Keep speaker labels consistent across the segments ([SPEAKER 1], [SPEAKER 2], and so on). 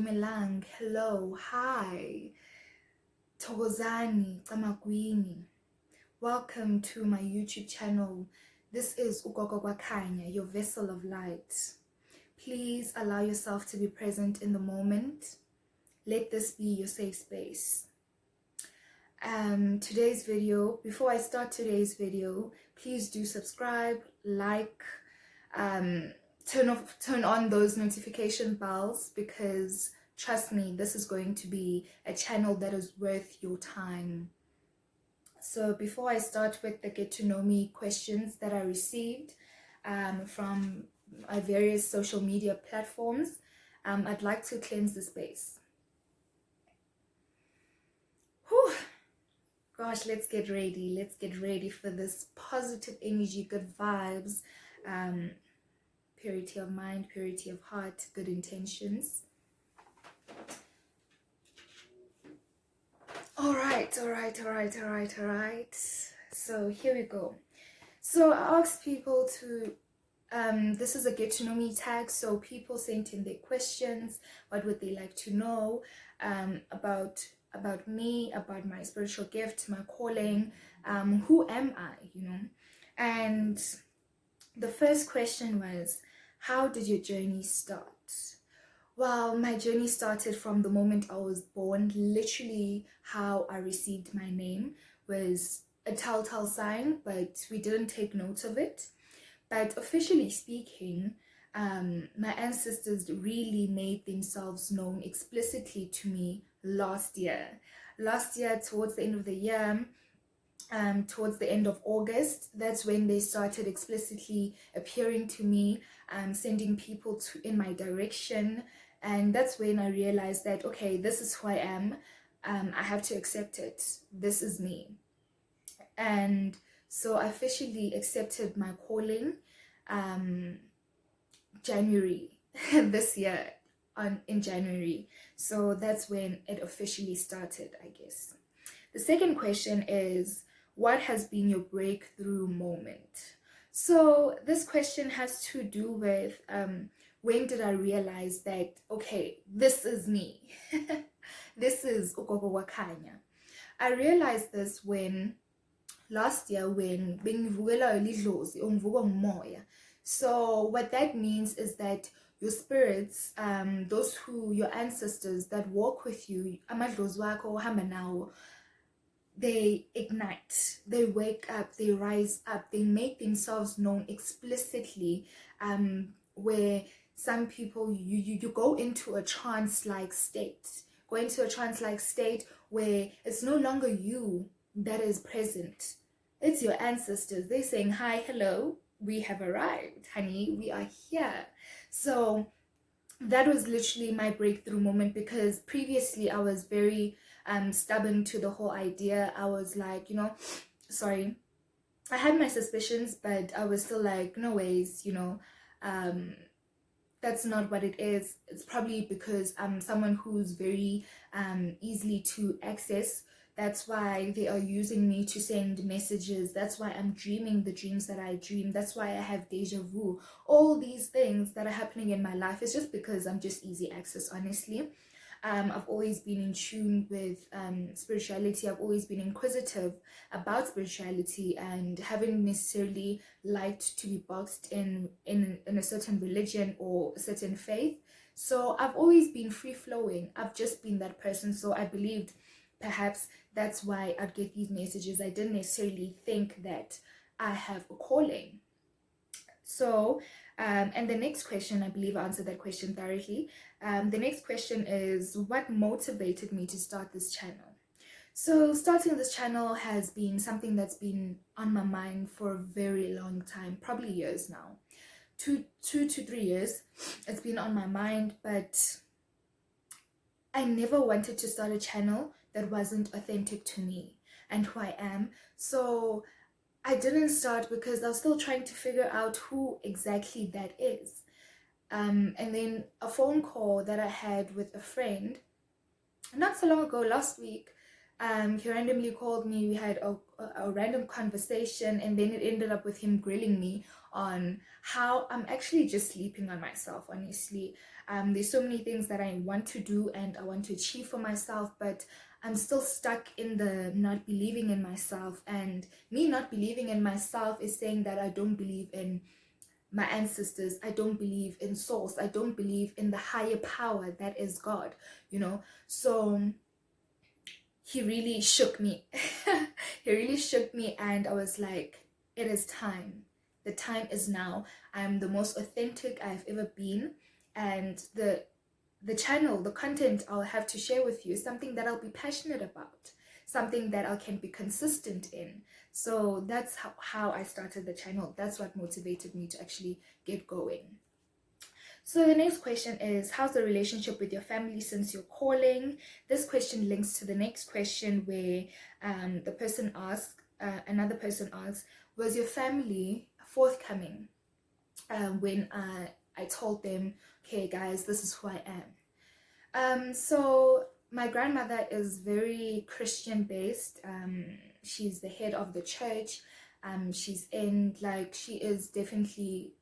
[SPEAKER 1] Dumelang, hello, hi, Thokozani, Camagwini. Welcome to my YouTube channel. This is Gogo Kwakhanya, your vessel of light. Please allow yourself to be present in the moment. Let this be your safe space. Today's video, before I start today's video, please do subscribe, like, turn on those notification bells, because trust me, this is going to be a channel that is worth your time. So before I start with the get to know me questions that I received from my various social media platforms, I'd like to cleanse the space. Whew. Gosh, let's get ready. Let's get ready for this positive energy, good vibes, purity of mind, purity of heart, good intentions. All right. So here we go. So I asked people to, this is a get to know me tag, so people sent in their questions. What would they like to know about me, about my spiritual gift, my calling, who am I, And the first question was, how did your journey start? Well, my journey started from the moment I was born. Literally, how I received my name was a telltale sign, but we didn't take note of it. But officially speaking, my ancestors really made themselves known explicitly to me last year. Last year, towards the end of the year, towards the end of August, that's when they started explicitly appearing to me, sending people in my direction. And that's when I realized that, okay, this is who I am. I have to accept it. This is me. And so I officially accepted my calling January this year, in January. So that's when it officially started, I guess. The second question is, what has been your breakthrough moment? So this question has to do with when did I realize that, okay, this is me. This is Gogo Kwakhanya. I realized this when last year, when so what that means is that your spirits, your ancestors that walk with you, they ignite, they wake up, they rise up, they make themselves known explicitly, where some people, you go into a trance-like state, where it's no longer you that is present, it's your ancestors. They're saying, hi, hello, we have arrived, honey, we are here. So that was literally my breakthrough moment, because previously I was very stubborn to the whole idea. I was like, sorry, I had my suspicions, but I was still like, no ways, that's not what it is. It's probably because I'm someone who's very easily to access. That's why they are using me to send messages. That's why I'm dreaming the dreams that I dream. That's why I have deja vu. All these things that are happening in my life is just because I'm just easy access, honestly. I've always been in tune with spirituality. I've always been inquisitive about spirituality and haven't necessarily liked to be boxed in a certain religion or a certain faith. So I've always been free-flowing. I've just been that person. So I believed perhaps that's why I'd get these messages. I didn't necessarily think that I have a calling. So, and the next question, I believe I answered that question thoroughly. The next question is, what motivated me to start this channel? So starting this channel has been something that's been on my mind for a very long time, probably years now. 2 to 3 years, it's been on my mind, but I never wanted to start a channel that wasn't authentic to me and who I am. So I didn't start because I was still trying to figure out who exactly that is. And then a phone call that I had with a friend not so long ago, last week, he randomly called me. We had a random conversation, and then it ended up with him grilling me on how I'm actually just sleeping on myself, honestly. There's so many things that I want to do and I want to achieve for myself, but I'm still stuck in the not believing in myself. And me not believing in myself is saying that I don't believe in my ancestors, I don't believe in souls, I don't believe in the higher power that is God, you know. So he really shook me. He really shook me, and I was like, it is time. The time is now. I'm the most authentic I've ever been, and the channel, the content I'll have to share with you is something that I'll be passionate about, something that I can be consistent in. So that's how I started the channel. That's what motivated me to actually get going. So the next question is, how's the relationship with your family since you're calling? This question links to the next question where the person asks, another person asks, was your family forthcoming when I told them, okay guys, this is who I am? So my grandmother is very Christian based. She's the head of the church. She's in, like, she is definitely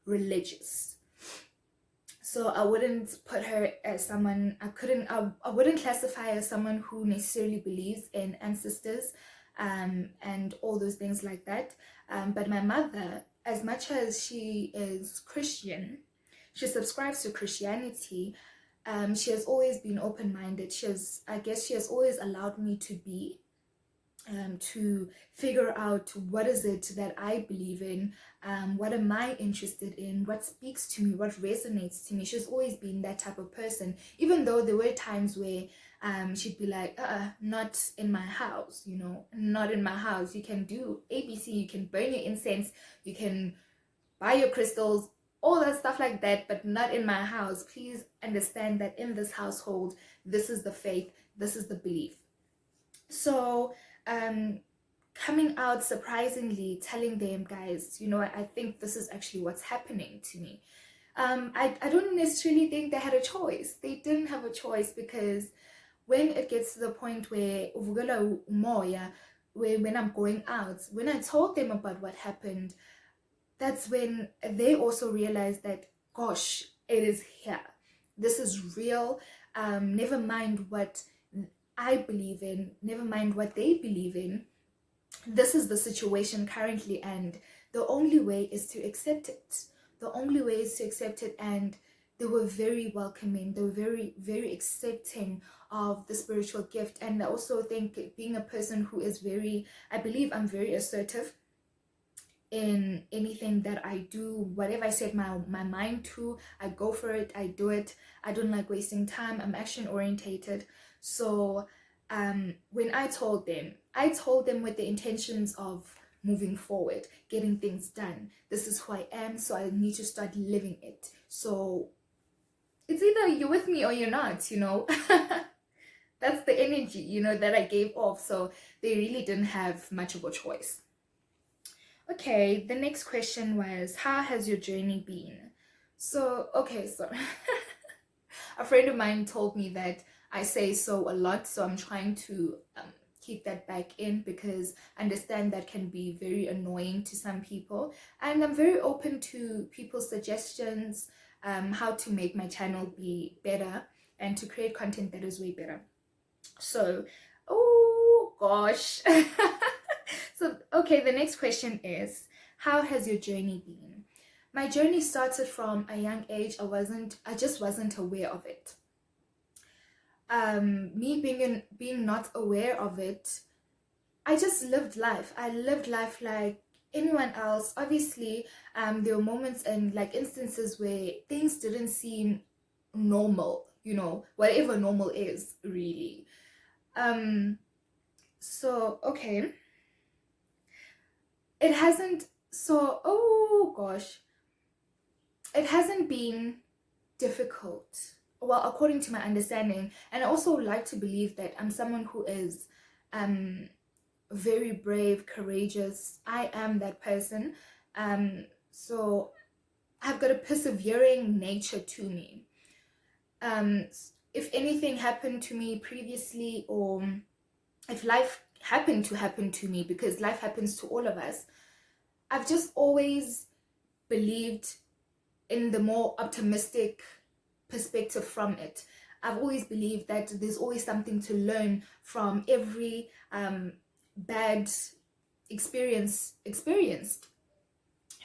[SPEAKER 1] religious. So I wouldn't put her as someone, I wouldn't classify her as someone who necessarily believes in ancestors and all those things like that. But my mother, as much as she is Christian, she subscribes to Christianity, she has always been open-minded. I guess she has always allowed me to be, to figure out what is it that I believe in, what am I interested in, what speaks to me, what resonates to me. She's always been that type of person, even though there were times where she'd be like, not in my house, you know, not in my house. You can do ABC, you can burn your incense, you can buy your crystals, all that stuff like that, but not in my house. Please understand that in this household, this is the faith, this is the belief. So coming out surprisingly, telling them, guys, you know, I think this is actually what's happening to me. I don't necessarily think they had a choice. They didn't have a choice, because when it gets to the point where when I'm going out, when I told them about what happened, that's when they also realized that, gosh, it is here. This is real. Never mind what I believe in, never mind what they believe in. This is the situation currently, and the only way is to accept it. The only way is to accept it. And they were very welcoming. They were very, very accepting of the spiritual gift. And I also think, being a person who is I believe I'm very assertive in anything that I do. Whatever I set my mind to, I go for it, I do it. I don't like wasting time. I'm action orientated. So when I told them with the intentions of moving forward, getting things done. This is who I am, so I need to start living it. So it's either you're with me or you're not, you know. That's the energy, you know, that I gave off. So they really didn't have much of a choice. Okay, the next question was, how has your journey been? So, okay, so a friend of mine told me that I say so a lot, so I'm trying to keep that back in, because I understand that can be very annoying to some people. And I'm very open to people's suggestions, how to make my channel be better and to create content that is way better. So, oh gosh. So, okay, the next question is, how has your journey been? My journey started from a young age. I just wasn't aware of it. Me being not aware of it, I just lived life. I lived life like anyone else. Obviously, there were moments and like instances where things didn't seem normal, you know, whatever normal is, really. So, okay. It hasn't, so, oh gosh, it hasn't been difficult. Well, according to my understanding, and I also like to believe that I'm someone who is very brave, courageous. I am that person. So I've got a persevering nature to me. If anything happened to me previously, or if life happened to happen to me, because life happens to all of us, I've just always believed in the more optimistic perspective from it. I've always believed that there's always something to learn from every bad experience experienced.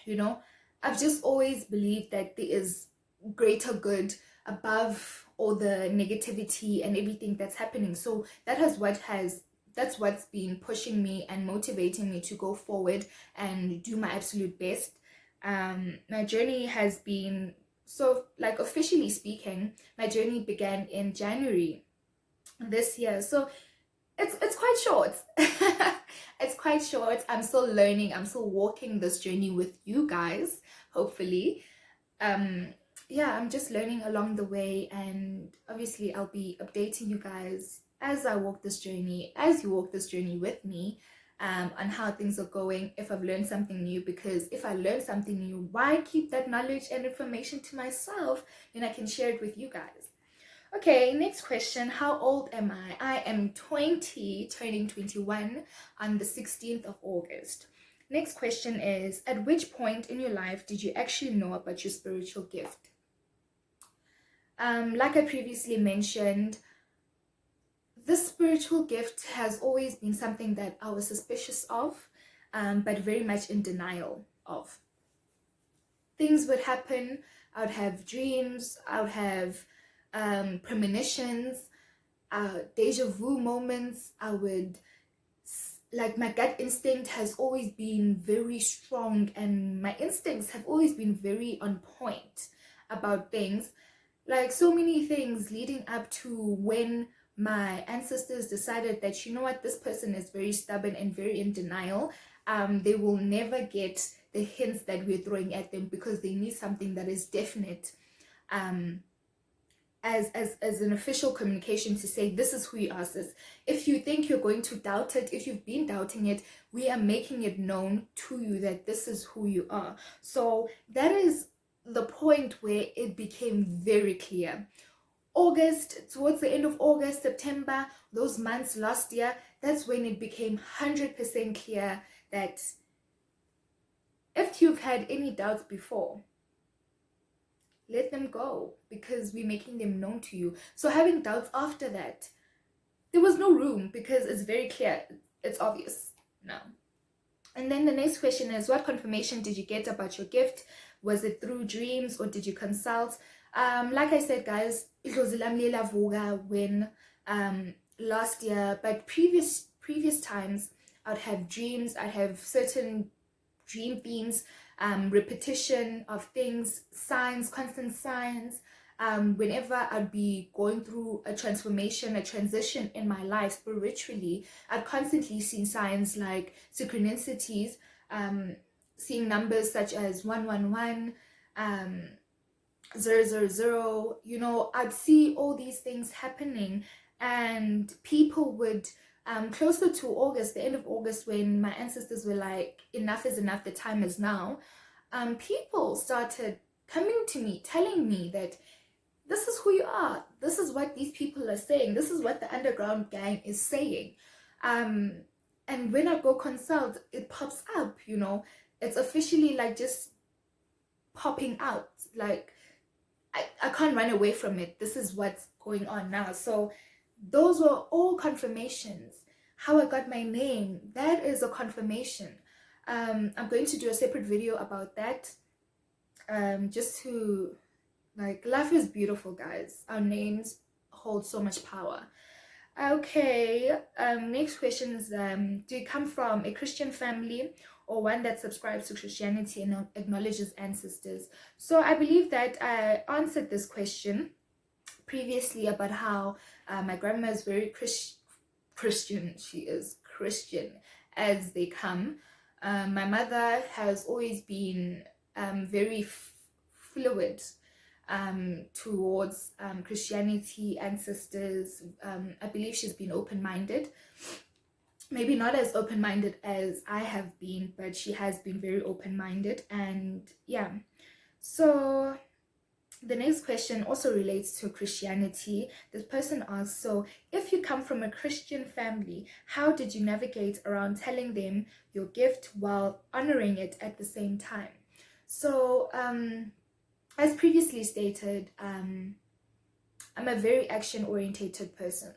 [SPEAKER 1] You know, I've just always believed that there is greater good above all the negativity and everything that's happening. So that's what's been pushing me and motivating me to go forward and do my absolute best. My journey has been, so like officially speaking, my journey began in January this year. So it's quite short. It's quite short. I'm still learning. I'm still walking this journey with you guys, hopefully. Um, yeah, I'm just learning along the way, and obviously I'll be updating you guys as I walk this journey, as you walk this journey with me, on how things are going, if I've learned something new, because if I learn something new, why keep that knowledge and information to myself when I can share it with you guys? Okay, next question. How old am I? I am 20, turning 21 on the 16th of August. Next question is, at which point in your life did you actually know about your spiritual gift? Like I previously mentioned, this spiritual gift has always been something that I was suspicious of, but very much in denial of. Things would happen, I would have dreams, I would have premonitions, deja vu moments. I would, like, my gut instinct has always been very strong, and my instincts have always been very on point about things. Like, so many things leading up to when my ancestors decided that, you know what, this person is very stubborn and very in denial. They will never get the hints that we're throwing at them, because they need something that is definite, as an official communication to say, this is who you are, sis. If you think you're going to doubt it, if you've been doubting it, we are making it known to you that this is who you are. So that is the point where it became very clear. August, towards the end of August, September, those months last year, that's when it became 100% clear that if you've had any doubts before, let them go, because we're making them known to you. So having doubts after that, there was no room, because it's very clear, it's obvious now. And then the next question is, what confirmation did you get about your gift? Was it through dreams, or did you consult? Like I said, guys, it was when last year, but previous times, I'd have dreams, I'd have certain dream themes, repetition of things, signs, constant signs. Whenever I'd be going through a transformation, a transition in my life spiritually, I'd constantly see signs like synchronicities, seeing numbers such as 111, 000. You know, I'd see all these things happening, and people would, closer to August, the end of August, when my ancestors were like, enough is enough, the time is now, people started coming to me, telling me that this is who you are, this is what these people are saying, this is what the underground gang is saying. And when I go consult, it pops up, you know, it's officially like just popping out. Like, I can't run away from it. This is what's going on now. So those were all confirmations. How I got my name, that is a confirmation. I'm going to do a separate video about that. Just to, like, life is beautiful, guys. Our names hold so much power. Okay, next question is, do you come from a Christian family, or one that subscribes to Christianity and acknowledges ancestors? So I believe that I answered this question previously about how my grandma is very Christian. She is Christian as they come. My mother has always been very fluid towards Christianity, ancestors. I believe she's been open-minded. Maybe not as open-minded as I have been, but she has been very open-minded. And yeah, so the next question also relates to Christianity. This person asks, so if you come from a Christian family, how did you navigate around telling them your gift while honoring it at the same time? So as previously stated, I'm a very action-orientated person,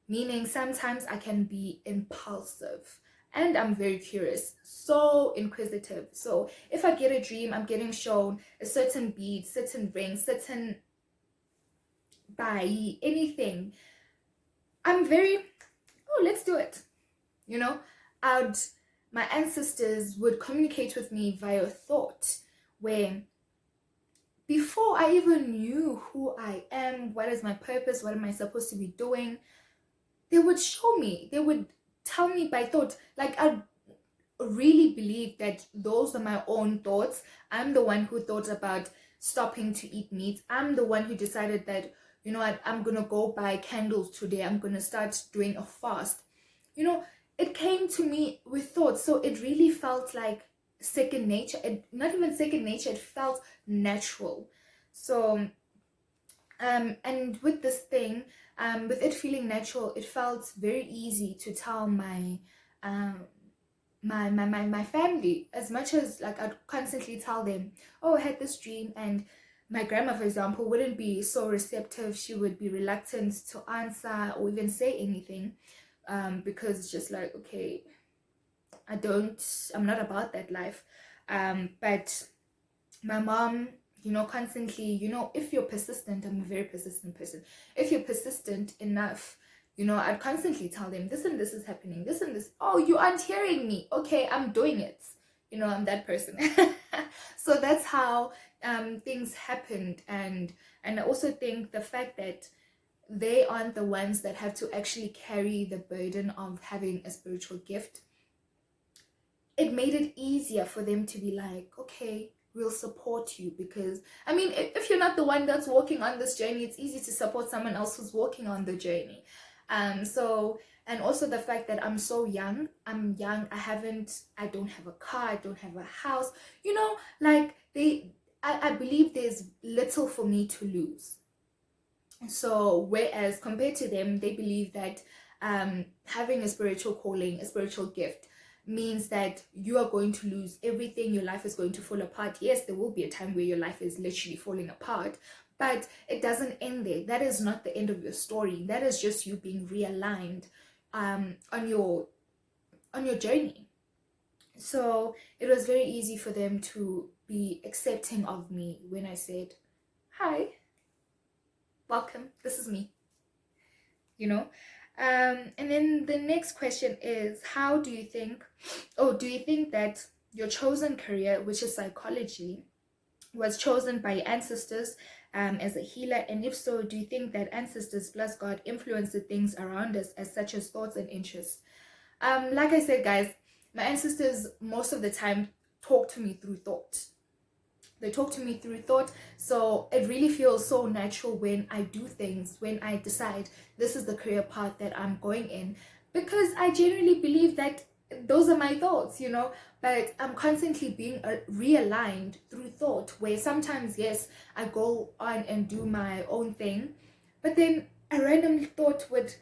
[SPEAKER 1] meaning sometimes I can be impulsive, and I'm very curious, so inquisitive. So if I get a dream, I'm getting shown a certain bead, certain ring, certain bai, anything, I'm very, oh, let's do it. You know, I'd my ancestors would communicate with me via thought, where before I even knew who I am, what is my purpose, what am I supposed to be doing, they would show me, they would tell me by thought. Like, I really believe that those are my own thoughts. I'm the one who thought about stopping to eat meat. I'm the one who decided that, you know what, I'm gonna go buy candles today. I'm gonna start doing a fast. You know, it came to me with thoughts. So it really felt like second nature. Not even second nature, it felt natural. So and with this thing, with it feeling natural, it felt very easy to tell um my family, as much as like I'd constantly tell them, oh, I had this dream. And my grandma, for example, wouldn't be so receptive. She would be reluctant to answer or even say anything, because it's just like, okay, I'm not about that life. But my mom, you know, constantly, you know, if you're persistent, I'm a very persistent person. If you're persistent enough, you know, I'd constantly tell them, this and this is happening, this and this. Oh, you aren't hearing me. Okay, I'm doing it. You know, I'm that person. So that's how things happened. And I also think the fact that they aren't the ones that have to actually carry the burden of having a spiritual gift, it made it easier for them to be like, okay, we'll support you. Because I mean, if you're not the one that's walking on this journey, it's easy to support someone else who's walking on the journey. So, and also the fact that I'm so young, I don't have a car, I don't have a house, you know, like I believe there's little for me to lose. So whereas compared to them, they believe that having a spiritual calling, a spiritual gift, means that you are going to lose everything. Your life is going to fall apart. Yes, there will be a time where your life is literally falling apart, but it doesn't end there. That is not the end of your story. That is just you being realigned on your journey. So it was very easy for them to be accepting of me when I said, hi, welcome, this is me, you know. And then the next question is, do you think that your chosen career, which is psychology, was chosen by your ancestors as a healer? And if so, do you think that ancestors plus God influenced the things around us, as such as thoughts and interests? Like I said, guys, my ancestors most of the time talk to me through thought. They talk to me through thought. So it really feels so natural when I do things, when I decide this is the career path that I'm going in, because I genuinely believe that those are my thoughts, you know. But I'm constantly being realigned through thought, where sometimes, yes, I go on and do my own thing, but then a random thought would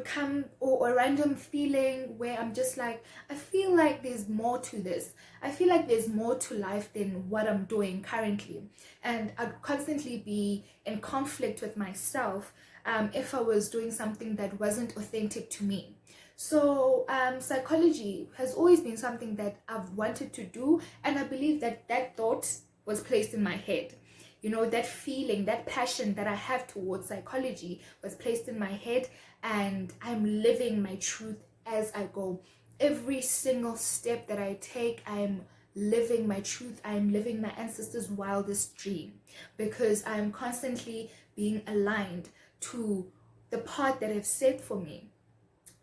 [SPEAKER 1] come, or a random feeling where I'm just like, I feel like there's more to this. I feel like there's more to life than what I'm doing currently. And I'd constantly be in conflict with myself if I was doing something that wasn't authentic to me. So psychology has always been something that I've wanted to do, and I believe that that thought was placed in my head. You know, that feeling, that passion that I have towards psychology was placed in my head, and I'm living my truth as I go. Every single step that I take, I'm living my truth. I'm living my ancestors' wildest dream, because I'm constantly being aligned to the path that I've set for me.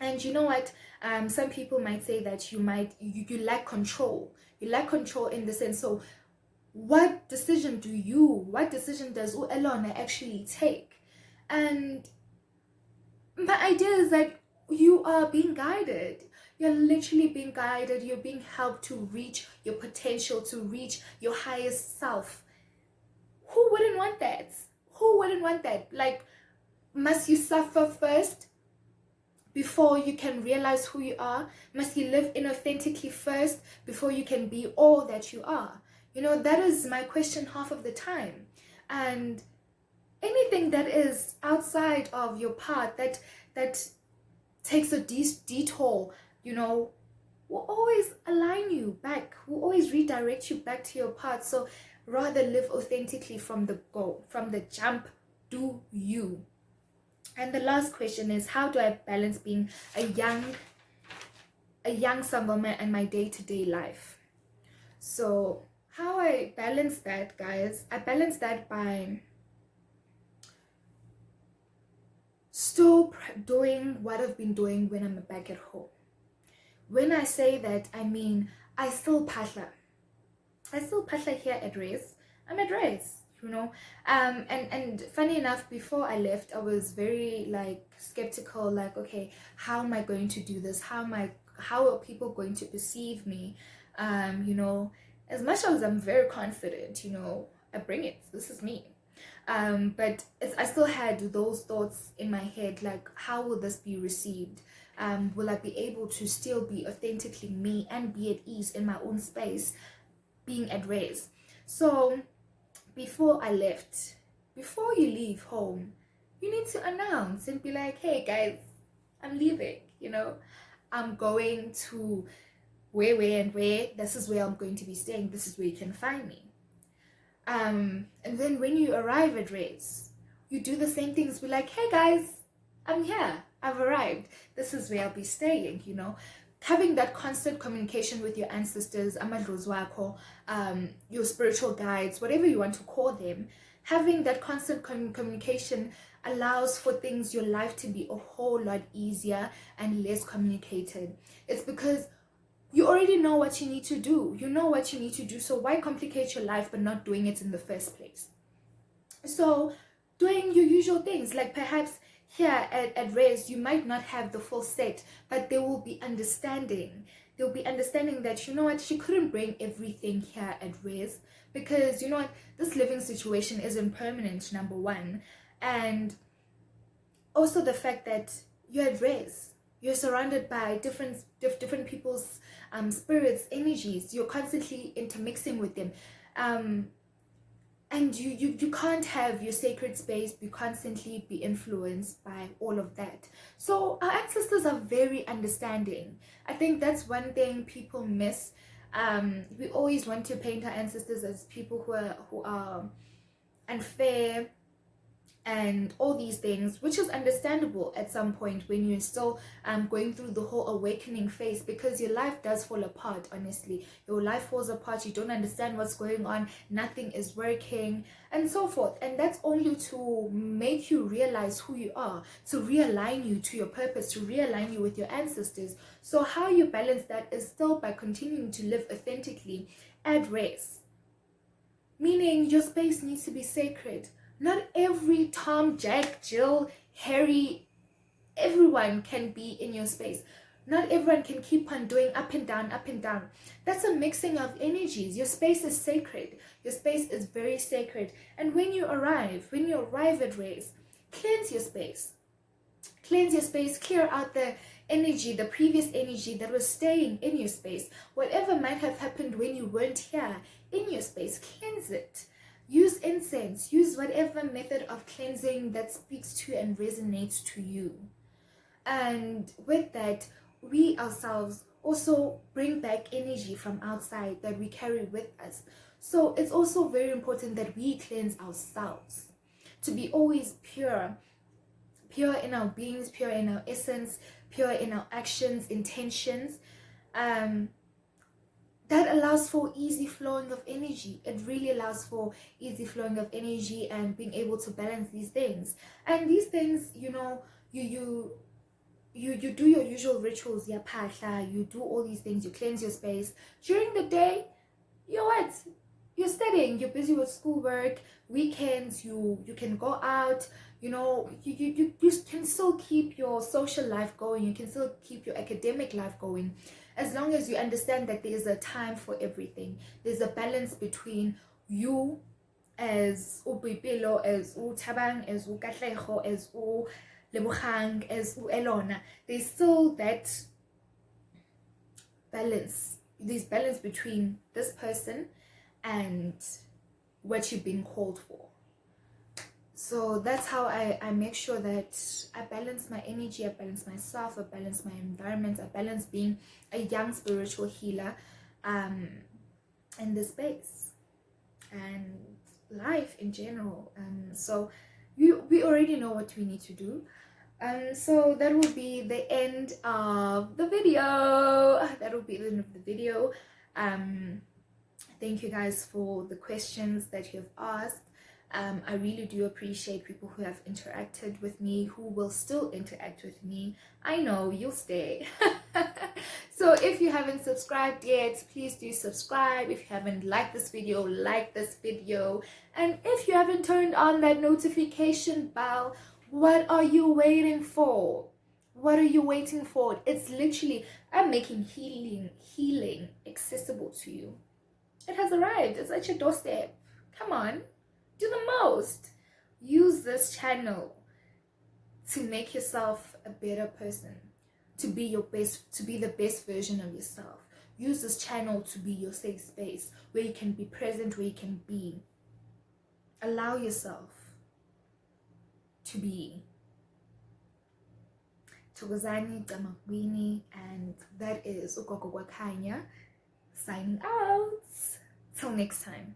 [SPEAKER 1] And you know what? Some people might say that you lack control. You lack control in the sense. So what decision does Elona actually take? And my idea is that you are being guided. You're literally being guided. You're being helped to reach your potential, to reach your highest self. Who wouldn't want that? Who wouldn't want that? Like, must you suffer first before you can realize who you are? Must you live inauthentically first before you can be all that you are? You know, that is my question half of the time. And anything that is outside of your path, that takes a detour, you know, will always align you back, will always redirect you back to your path. So rather live authentically from the go, from the jump. Do you. And the last question is, how do I balance being a young Sangoma and my day-to-day life? So how I balance that, guys, I balance that by still doing what I've been doing when I'm back at home. When I say that, I mean I still pasha here at Race. I'm at Race, you know. And funny enough, before I left, I was very like skeptical, like, okay, how am I going to do this? How are people going to perceive me? You know, as much as I'm very confident, you know, I bring it. This is me. But I still had those thoughts in my head, like, how will this be received? Will I be able to still be authentically me and be at ease in my own space, being at Race? So before I left, before you leave home, you need to announce and be like, hey guys, I'm leaving, you know, I'm going to where, this is where I'm going to be staying, this is where you can find me. And then when you arrive at Race, you do the same things. Be like, hey guys, I'm here, I've arrived, this is where I'll be staying, you know. Having that constant communication with your ancestors, amadlozwako, your spiritual guides, whatever you want to call them, having that constant communication allows for your life to be a whole lot easier and less communicated. It's because you already know what you need to do. You know what you need to do. So why complicate your life but not doing it in the first place? So doing your usual things, like perhaps here at Res, you might not have the full set, but there will be understanding. There'll be understanding that, you know what, she couldn't bring everything here at Res because, you know what, this living situation isn't permanent, number one. And also the fact that you're at Res, you're surrounded by different people's spirits, energies. You're constantly intermixing with them. And you can't have your sacred space constantly be influenced by all of that. So our ancestors are very understanding. I think that's one thing people miss. We always want to paint our ancestors as people who are unfair and all these things, which is understandable at some point when you're still going through the whole awakening phase, because your life does fall apart. Honestly, your life falls apart, you don't understand what's going on, nothing is working and so forth. And that's only to make you realize who you are, to realign you to your purpose, to realign you with your ancestors. So how you balance that is still by continuing to live authentically at Race, meaning your space needs to be sacred. Not every Tom, Jack, Jill, Harry, everyone can be in your space. Not everyone can keep on doing up and down, up and down. That's a mixing of energies. Your space is sacred. Your space is very sacred. And when you arrive at Race, cleanse your space. Cleanse your space, clear out the energy, the previous energy that was staying in your space. Whatever might have happened when you weren't here in your space, cleanse it. Use incense, use whatever method of cleansing that speaks to and resonates to you. And with that, we ourselves also bring back energy from outside that we carry with us. So it's also very important that we cleanse ourselves to be always pure in our beings, pure in our essence, pure in our actions, intentions. That allows for easy flowing of energy. It really allows for easy flowing of energy and being able to balance these things. And these things, you know, you do your usual rituals, ya pasha, you do all these things, you cleanse your space. During the day, you're what? You're studying, you're busy with schoolwork, weekends, you can go out, you know, you can still keep your social life going, you can still keep your academic life going, as long as you understand that there's a time for everything. There's a balance between you as Upipilo, as Tabang, as Katlejo, as Lebogang, as Elona. There's still that balance. There's balance between this person and what you've been called for. So that's how I make sure that I balance my energy, I balance myself, I balance my environment, I balance being a young spiritual healer in this space and life in general. So we already know what we need to do. So that will be the end of the video. That will be the end of the video. Thank you guys for the questions that you have asked. I really do appreciate people who have interacted with me, who will still interact with me. I know you'll stay. So if you haven't subscribed yet, please do subscribe. If you haven't liked this video, like this video. And if you haven't turned on that notification bell, what are you waiting for? What are you waiting for? It's literally, I'm making healing accessible to you. It has arrived. It's at your doorstep. Come on, do the most. Use this channel to make yourself a better person, to be your best, to be the best version of yourself. Use this channel to be your safe space where you can be present, where you can be. Allow yourself to be. Thokozani, Camagwini, and that is Gogo Kwakhanya signing out. Till next time.